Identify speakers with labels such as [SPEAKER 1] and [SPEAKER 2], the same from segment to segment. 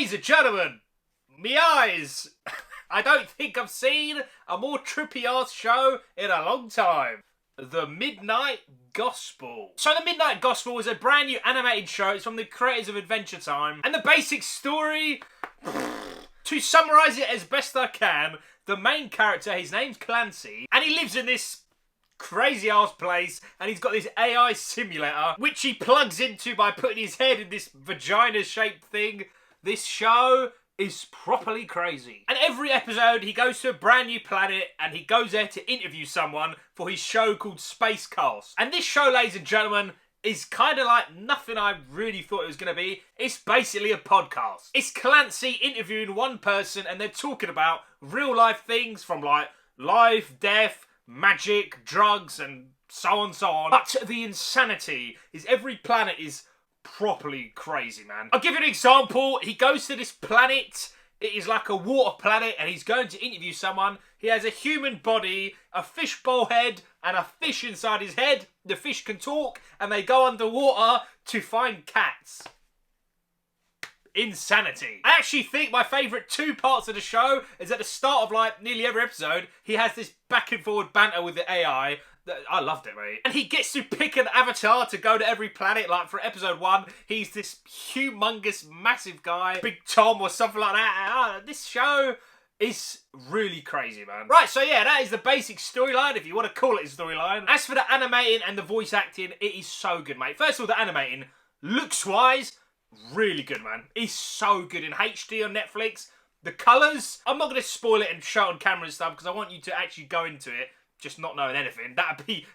[SPEAKER 1] Ladies and gentlemen, me eyes. I don't think I've seen a more trippy ass show in a long time. The Midnight Gospel. So The Midnight Gospel is a brand new animated show. It's from the creators of Adventure Time. And the basic story, to summarise it as best I can, the main character, his name's Clancy, and he lives in this crazy ass place, and he's got this AI simulator which he plugs into by putting his head in this vagina shaped thing. This show is properly crazy. And every episode he goes to a brand new planet and he goes there to interview someone for his show called Space Cast. And this show, ladies and gentlemen, is kind of like nothing I really thought it was going to be. It's basically a podcast. It's Clancy interviewing one person and they're talking about real life things from like life, death, magic, drugs, and so on, so on. But the insanity is every planet is properly crazy, man. I'll give you an example. He goes to this planet. It is like a water planet, and he's going to interview someone. He has a human body, a fishbowl head, and a fish inside his head. The fish can talk, and they go underwater to find cats. Insanity. I actually think my favourite two parts of the show is at the start of like nearly every episode, he has this back and forward banter with the AI. I loved it, mate. And he gets to pick an avatar to go to every planet. Like for episode 1, he's this humongous, massive guy, Big Tom or something like that. This show is really crazy, man. Right, so yeah, that is the basic storyline, if you want to call it a storyline. As for the animating and the voice acting, it is so good, mate. First of all, the animating, looks-wise, really good, man. It's so good in HD on Netflix. The colours, I'm not going to spoil it and show it on camera and stuff because I want you to actually go into it just not knowing anything.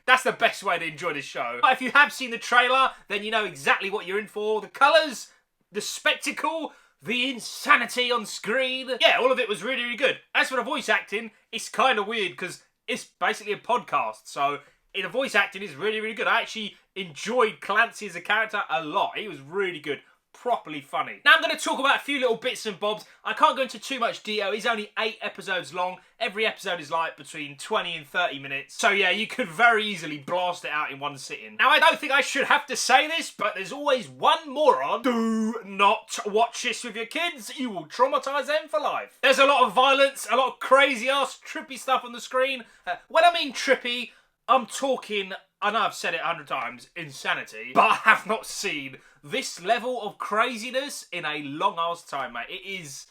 [SPEAKER 1] That's the best way to enjoy this show. But if you have seen the trailer, then you know exactly what you're in for. The colours, the spectacle, the insanity on screen. Yeah, all of it was really, really good. As for the voice acting, it's kind of weird because it's basically a podcast. So the voice acting is really, really good. I actually enjoyed Clancy as a character a lot. He was really good. Properly funny. Now I'm going to talk about a few little bits and bobs. I can't go into too much detail. It's only 8 episodes long. Every episode is like between 20 and 30 minutes. So yeah, you could very easily blast it out in one sitting. Now I don't think I should have to say this, but there's always one moron. Do not watch this with your kids. You will traumatise them for life. There's a lot of violence, a lot of crazy ass trippy stuff on the screen. When I mean trippy, I'm talking, I know I've said it 100 times, insanity, but I have not seen this level of craziness in a long ass time, mate. It's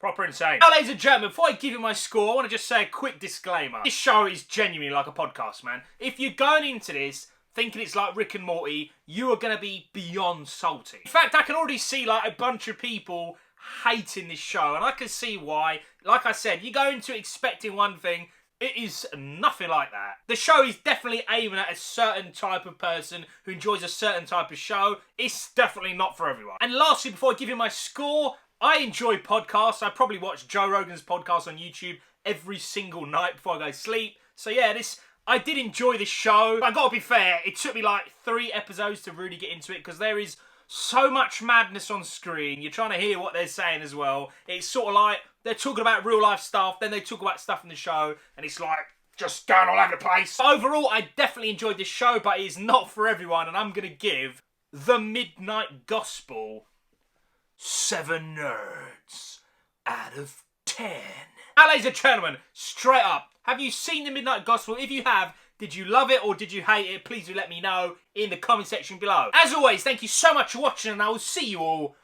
[SPEAKER 1] proper insane. Now, ladies and gentlemen, before I give you my score, I want to just say a quick disclaimer. This show is genuinely like a podcast, man. If you're going into this thinking it's like Rick and Morty, you are going to be beyond salty. In fact, I can already see like a bunch of people hating this show, and I can see why. Like I said, you go into expecting one thing, it is nothing like that. The show is definitely aiming at a certain type of person who enjoys a certain type of show. It's definitely not for everyone. And lastly, before I give you my score, I enjoy podcasts. I probably watch Joe Rogan's podcast on YouTube every single night before I go to sleep. So yeah, I did enjoy this show. I've got to be fair, it took me like 3 episodes to really get into it because there is so much madness on screen. You're trying to hear what they're saying as well. It's sort of like they're talking about real life stuff, then they talk about stuff in the show, and it's like just going all over the place. But overall, I definitely enjoyed this show, but it is not for everyone, and I'm going to give The Midnight Gospel 7 nerds out of 10. Now, ladies and gentlemen, straight up, have you seen The Midnight Gospel? If you have, did you love it or did you hate it? Please do let me know in the comment section below. As always, thank you so much for watching, and I will see you all